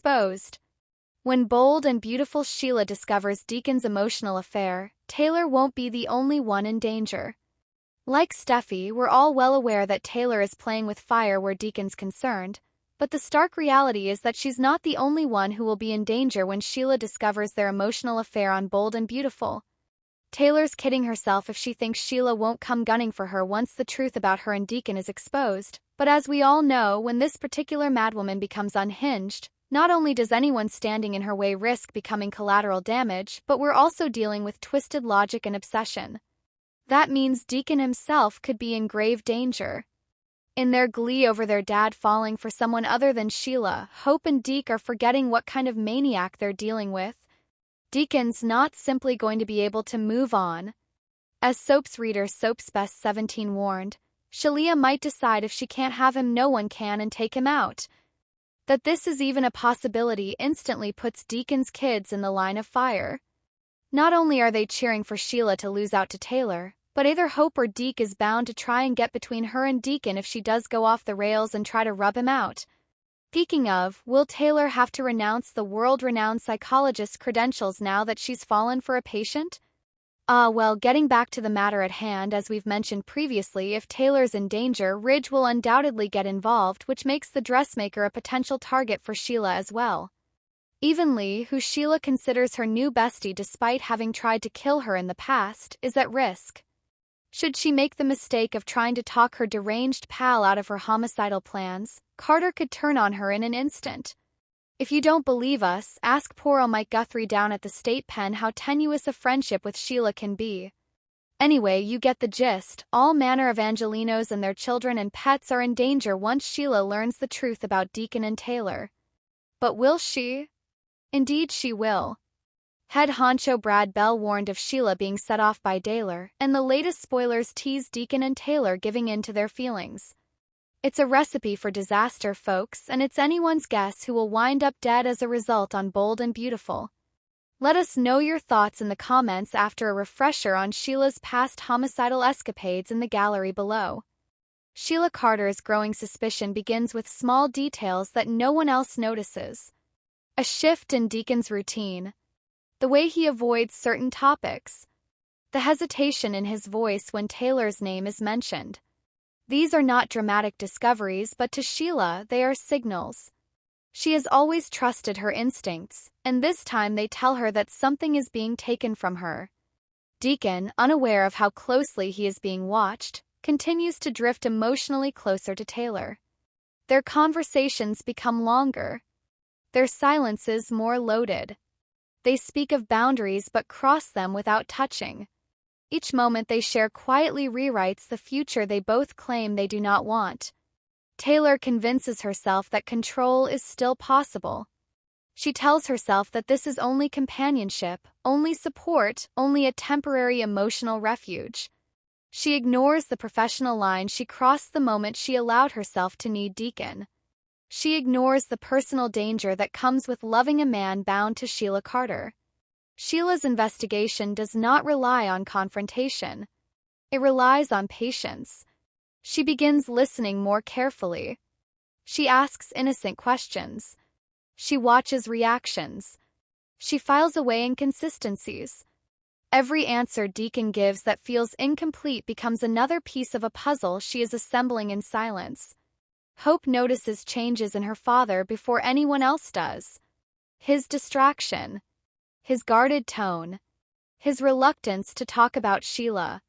exposed. When bold and beautiful Sheila discovers Deacon's emotional affair, Taylor won't be the only one in danger. Like Steffi, we're all well aware that Taylor is playing with fire where Deacon's concerned, but the stark reality is that she's not the only one who will be in danger when Sheila discovers their emotional affair on Bold and Beautiful. Taylor's kidding herself if she thinks Sheila won't come gunning for her once the truth about her and Deacon is exposed, but as we all know, when this particular madwoman becomes unhinged, not only does anyone standing in her way risk becoming collateral damage, but we're also dealing with twisted logic and obsession. That means Deacon himself could be in grave danger. In their glee over their dad falling for someone other than Sheila, Hope and Deke are forgetting what kind of maniac they're dealing with. Deacon's not simply going to be able to move on. As Soaps reader Soaps Best 17 warned, Sheila might decide if she can't have him, no one can, and take him out. That this is even a possibility instantly puts Deacon's kids in the line of fire. Not only are they cheering for Sheila to lose out to Taylor, but either Hope or Deke is bound to try and get between her and Deacon if she does go off the rails and try to rub him out. Speaking of, will Taylor have to renounce the world-renowned psychologist's credentials now that she's fallen for a patient? Well, getting back to the matter at hand, as we've mentioned previously, if Taylor's in danger, Ridge will undoubtedly get involved, which makes the dressmaker a potential target for Sheila as well. Even Lee, who Sheila considers her new bestie despite having tried to kill her in the past, is at risk. Should she make the mistake of trying to talk her deranged pal out of her homicidal plans, Carter could turn on her in an instant. If you don't believe us, ask poor old Mike Guthrie down at the state pen how tenuous a friendship with Sheila can be. Anyway, you get the gist. All manner of Angelinos and their children and pets are in danger once Sheila learns the truth about Deacon and Taylor. But will she? Indeed she will. Head honcho Brad Bell warned of Sheila being set off by Taylor, and the latest spoilers tease Deacon and Taylor giving in to their feelings. It's a recipe for disaster, folks, and it's anyone's guess who will wind up dead as a result on Bold and Beautiful. Let us know your thoughts in the comments after a refresher on Sheila's past homicidal escapades in the gallery below. Sheila Carter's growing suspicion begins with small details that no one else notices. A shift in Deacon's routine. The way he avoids certain topics. The hesitation in his voice when Taylor's name is mentioned. These are not dramatic discoveries, but to Sheila, they are signals. She has always trusted her instincts, and this time they tell her that something is being taken from her. Deacon, unaware of how closely he is being watched, continues to drift emotionally closer to Taylor. Their conversations become longer. Their silences more loaded. They speak of boundaries but cross them without touching. Each moment they share quietly rewrites the future they both claim they do not want. Taylor convinces herself that control is still possible. She tells herself that this is only companionship, only support, only a temporary emotional refuge. She ignores the professional line she crossed the moment she allowed herself to need Deacon. She ignores the personal danger that comes with loving a man bound to Sheila Carter. Sheila's investigation does not rely on confrontation. It relies on patience. She begins listening more carefully. She asks innocent questions. She watches reactions. She files away inconsistencies. Every answer Deacon gives that feels incomplete becomes another piece of a puzzle she is assembling in silence. Hope notices changes in her father before anyone else does. His distraction. His guarded tone. His reluctance to talk about Sheila.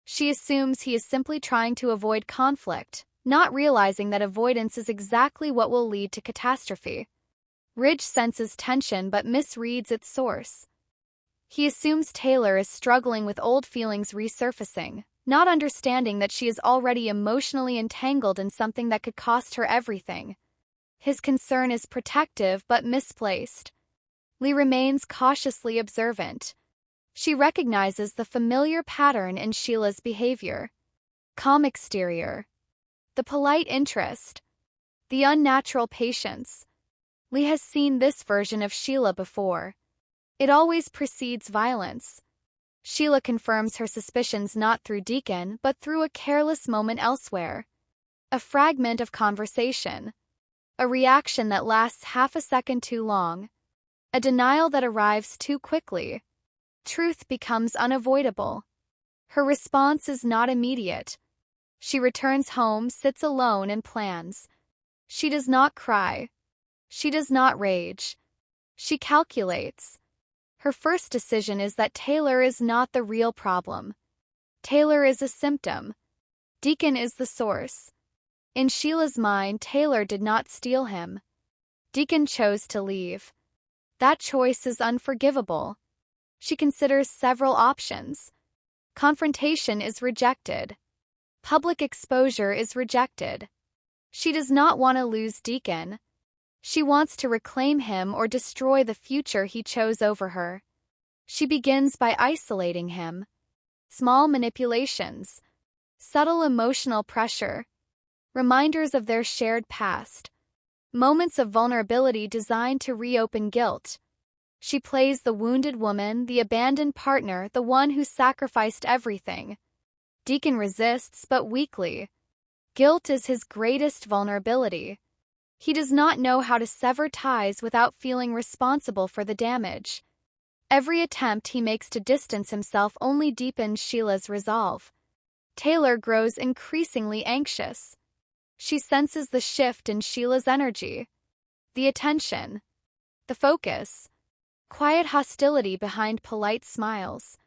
She assumes he is simply trying to avoid conflict, not realizing that avoidance is exactly what will lead to catastrophe. Ridge senses tension but misreads its source. He assumes Taylor is struggling with old feelings resurfacing, not understanding that she is already emotionally entangled in something that could cost her everything. His concern is protective but misplaced. Lee remains cautiously observant. She recognizes the familiar pattern in Sheila's behavior. Calm exterior. The polite interest. The unnatural patience. Lee has seen this version of Sheila before. It always precedes violence. Sheila confirms her suspicions not through Deacon but through a careless moment elsewhere. A fragment of conversation. A reaction that lasts half a second too long. A denial that arrives too quickly. Truth becomes unavoidable. Her response is not immediate. She returns home, sits alone, and plans. She does not cry. She does not rage. She calculates. Her first decision is that Taylor is not the real problem. Taylor is a symptom. Deacon is the source. In Sheila's mind, Taylor did not steal him. Deacon chose to leave. That choice is unforgivable. She considers several options. Confrontation is rejected. Public exposure is rejected. She does not want to lose Deacon. She wants to reclaim him or destroy the future he chose over her. She begins by isolating him. Small manipulations. Subtle emotional pressure. Reminders of their shared past. Moments of vulnerability designed to reopen guilt. She plays the wounded woman, the abandoned partner, the one who sacrificed everything. Deacon resists, but weakly. Guilt is his greatest vulnerability. He does not know how to sever ties without feeling responsible for the damage. Every attempt he makes to distance himself only deepens Sheila's resolve. Taylor grows increasingly anxious. She senses the shift in Sheila's energy. The attention. The focus. Quiet hostility behind polite smiles.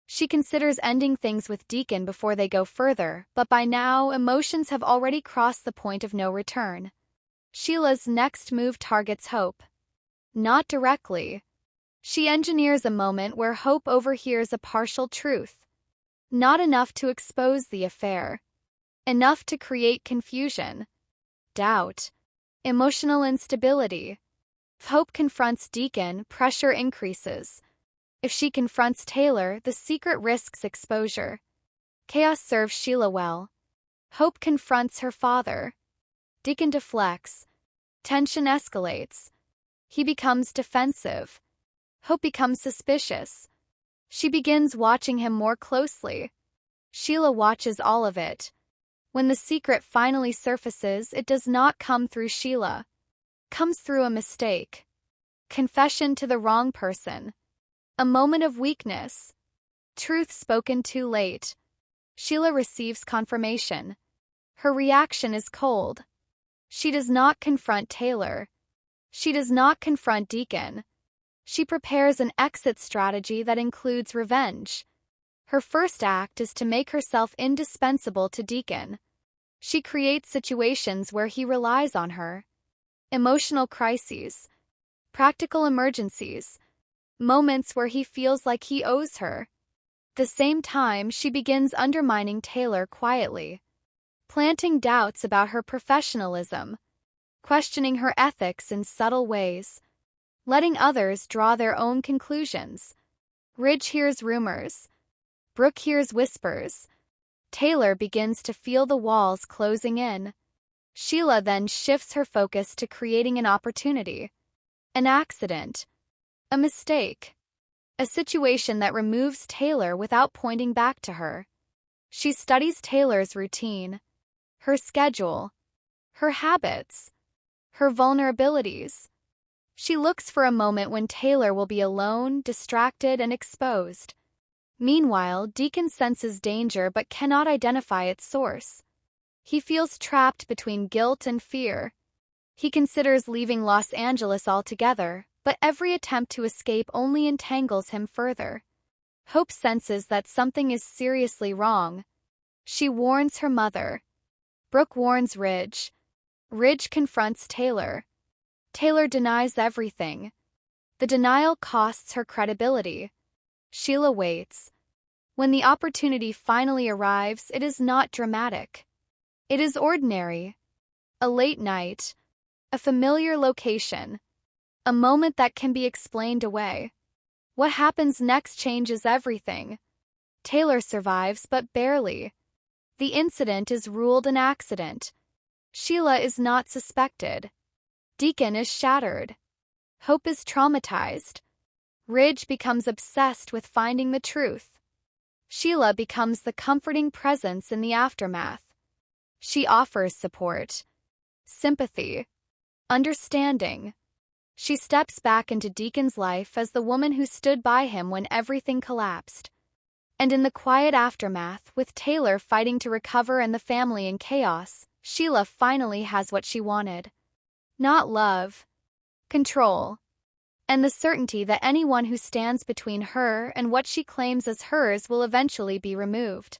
She considers ending things with Deacon before they go further, but by now, emotions have already crossed the point of no return. Sheila's next move targets Hope. Not directly. She engineers a moment where Hope overhears a partial truth. Not enough to expose the affair. Enough to create confusion. Doubt. Emotional instability. If Hope confronts Deacon, pressure increases. If she confronts Taylor, the secret risks exposure. Chaos serves Sheila well. Hope confronts her father. Deacon deflects. Tension escalates. He becomes defensive. Hope becomes suspicious. She begins watching him more closely. Sheila watches all of it. When the secret finally surfaces, it does not come through Sheila. Comes through a mistake. Confession to the wrong person. A moment of weakness. Truth spoken too late. Sheila receives confirmation. Her reaction is cold. She does not confront Taylor. She does not confront Deacon. She prepares an exit strategy that includes revenge. Her first act is to make herself indispensable to Deacon. She creates situations where he relies on her. Emotional crises. Practical emergencies. Moments where he feels like he owes her. At the same time, she begins undermining Taylor quietly. Planting doubts about her professionalism. Questioning her ethics in subtle ways. Letting others draw their own conclusions. Ridge hears rumors. Brooke hears whispers. Taylor begins to feel the walls closing in. Sheila then shifts her focus to creating an opportunity. An accident. A mistake. A situation that removes Taylor without pointing back to her. She studies Taylor's routine. Her schedule. Her habits. Her vulnerabilities. She looks for a moment when Taylor will be alone, distracted, and exposed. Meanwhile, Deacon senses danger but cannot identify its source. He feels trapped between guilt and fear. He considers leaving Los Angeles altogether, but every attempt to escape only entangles him further. Hope senses that something is seriously wrong. She warns her mother. Brooke warns Ridge. Ridge confronts Taylor. Taylor denies everything. The denial costs her credibility. Sheila waits. When the opportunity finally arrives, it is not dramatic. It is ordinary. A late night. A familiar location. A moment that can be explained away. What happens next changes everything. Taylor survives, but barely. The incident is ruled an accident. Sheila is not suspected. Deacon is shattered. Hope is traumatized. Ridge becomes obsessed with finding the truth. Sheila becomes the comforting presence in the aftermath. She offers support, sympathy, understanding. She steps back into Deacon's life as the woman who stood by him when everything collapsed. And in the quiet aftermath, with Taylor fighting to recover and the family in chaos, Sheila finally has what she wanted. Not love, control, and the certainty that anyone who stands between her and what she claims as hers will eventually be removed.